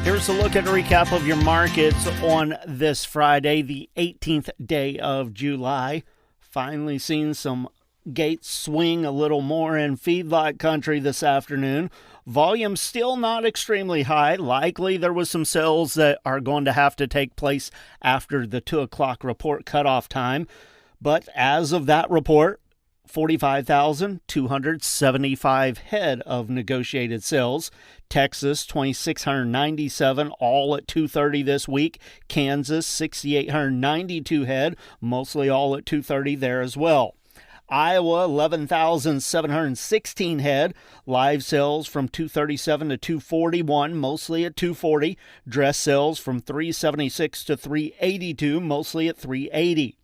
Here's a look at a recap of your markets on this Friday, the 18th day of July. Finally seen some gates swing a little more in feedlot country this afternoon. Volume still not extremely high. Likely there was some sales that are going to have to take place after the 2 o'clock report cutoff time. But as of that report, 45,275 head of negotiated sales. Texas, 2,697, all at 2:30 this week. Kansas, 6,892 head, mostly all at 2:30 there as well. Iowa, 11,716 head. Live sales from 237 to 241, mostly at 240. Dress sales from 376 to 382, mostly at 380.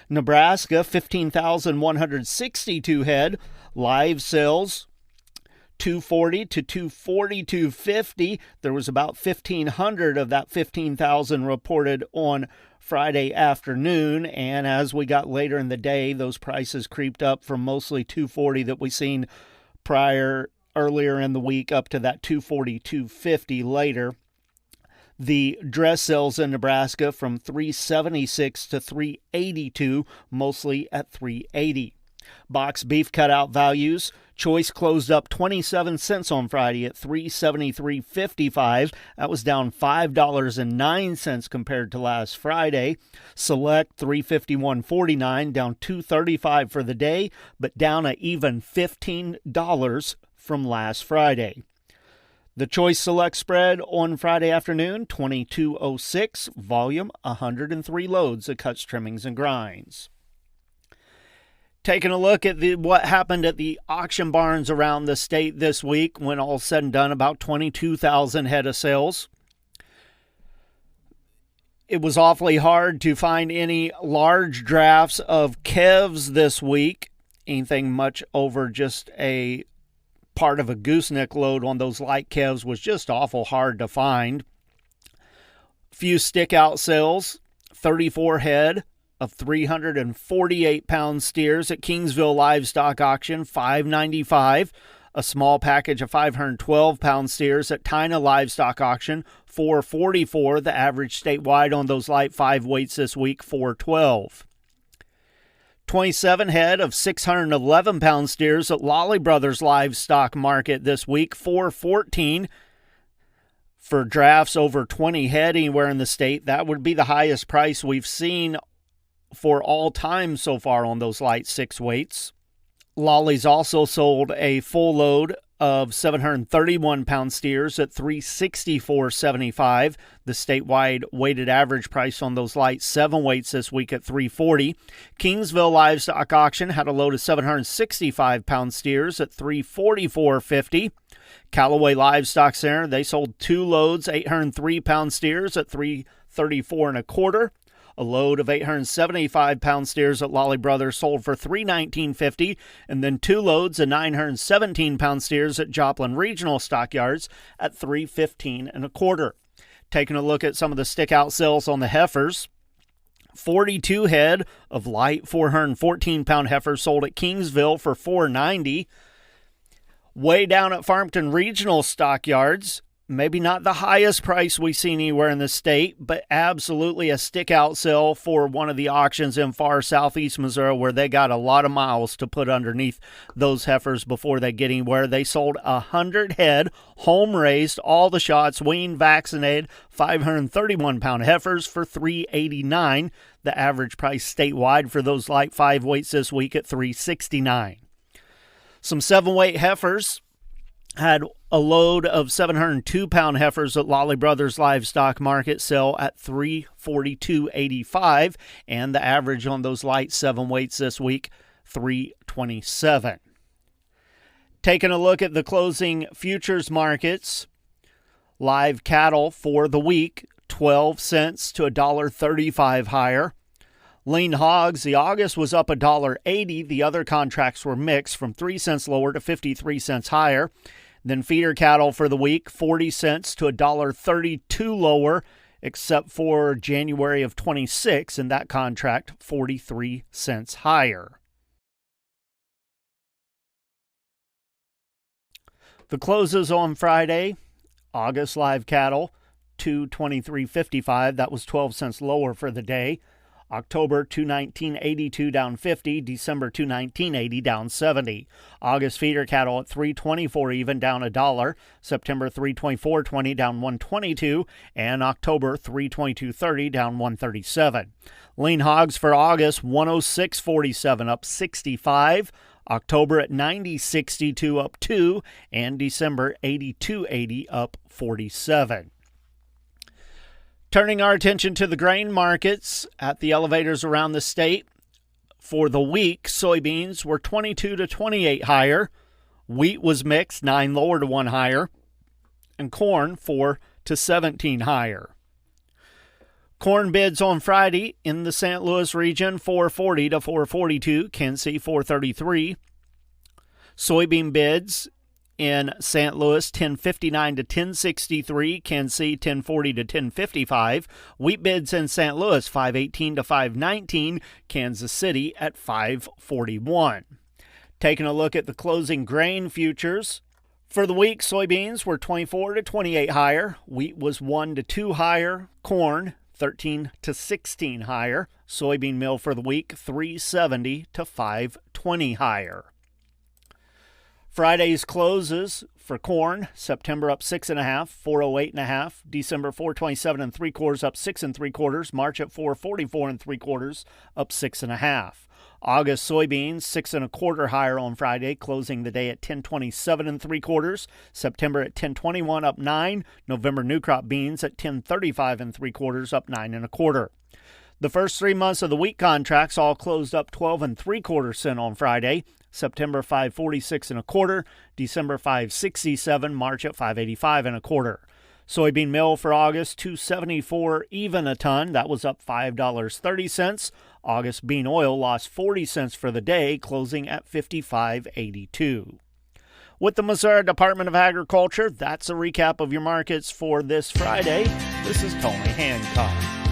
Nebraska, 15,162 head. Live sales 240 to 242.50. There was about 1,500 of that 15,000 reported on Friday afternoon, and as we got later in the day, those prices creeped up from mostly 240 that we seen earlier in the week up to that 240-250 later. The dress sales in Nebraska from 376 to 382, mostly at 380. Box beef cutout values. Choice closed up 27 cents on Friday at $373.55. That was down $5.09 compared to last Friday. Select $351.49, down $2.35 for the day, but down an even $15 from last Friday. The Choice Select spread on Friday afternoon, 22.06, volume 103 loads of cuts, trimmings, and grinds. Taking a look at what happened at the auction barns around the state this week, when all said and done, about 22,000 head of sales. It was awfully hard to find any large drafts of calves this week, anything much over just a part of a gooseneck load on those light calves was just awful hard to find. Few stick out sales, 34 head of 348-pound steers at Kingsville Livestock Auction, $595. A small package of 512-pound steers at Tyna Livestock Auction, $444. The average statewide on those light 5 weights this week, $412. 27 head of 611-pound steers at Lolly Brothers Livestock Market this week, $414. For drafts over 20 head anywhere in the state, that would be the highest price we've seen for all time so far on those light 6 weights. Lolly's also sold a full load of 731-pound steers at $364.75. The statewide weighted average price on those light 7 weights this week at $340. Kingsville Livestock Auction had a load of 765-pound steers at $344.50. Callaway Livestock Center, they sold 2 loads, 803-pound steers at $334.25. A load of 875-pound steers at Lolly Brothers sold for $319.50, and then 2 loads of 917-pound steers at Joplin Regional Stockyards at $315.25. Taking a look at some of the stick-out sales on the heifers, 42 head of light 414-pound heifers sold at Kingsville for $490. Way down at Farmington Regional Stockyards, maybe not the highest price we've seen anywhere in the state, but absolutely a stick-out sale for one of the auctions in far southeast Missouri where they got a lot of miles to put underneath those heifers before they get anywhere. They sold 100 head, home-raised, all the shots, weaned, vaccinated, 531-pound heifers for $389. The average price statewide for those light 5 weights this week at $369. Some 7-weight heifers had a load of 702-pound heifers at Lolly Brothers Livestock Market sell at $342.85, and the average on those light 7 weights this week, $327. Taking a look at the closing futures markets, live cattle for the week, 12 cents to $1.35 higher. Lean hogs, the August was up $1.80. The other contracts were mixed from 3 cents lower to 53 cents higher. Then feeder cattle for the week, 40 cents to $1.32 lower, except for January of 26, and that contract 43 cents higher. The closes on Friday, August live cattle, 223.55. That was 12 cents lower for the day. October 219.82 down 50. December 219.80 down 70. August feeder cattle at 324 even down $1. September 324.20 down 122, and October 322.30 down 137. Lean hogs for August 106.47 up 65. October at 90.62 up 2, and December 82.80 up 47. Turning our attention to the grain markets at the elevators around the state. For the week, soybeans were 22 to 28 higher. Wheat was mixed, 9 lower to 1 higher. And corn 4 to 17 higher. Corn bids on Friday in the St. Louis region, 440 to 442. Kansas City 433. Soybean bids in St. Louis, 1059 to 1063. Kansas City, 1040 to 1055. Wheat bids in St. Louis, 518 to 519. Kansas City at 541. Taking a look at the closing grain futures. For the week, soybeans were 24 to 28 higher. Wheat was 1 to 2 higher. Corn, 13 to 16 higher. Soybean meal for the week, 370 to 520 higher. Friday's closes for corn: September up 6.5, 408.5. December 427 3/4 up 6 3/4. March at 444 3/4 up 6.5. August soybeans 6 1/4 higher on Friday, closing the day at 1027 3/4. September at 1021 up 9. November new crop beans at 1035 3/4 up 9 1/4. The first 3 months of the wheat contracts all closed up 12 3/4 cents on Friday. September 546 1/4, December 567, March at 585 1/4. Soybean meal for August 274 even a ton. That was up $5.30. August bean oil lost 40 cents for the day, closing at 55.82. With the Missouri Department of Agriculture, that's a recap of your markets for this Friday. This is Tony Hancock.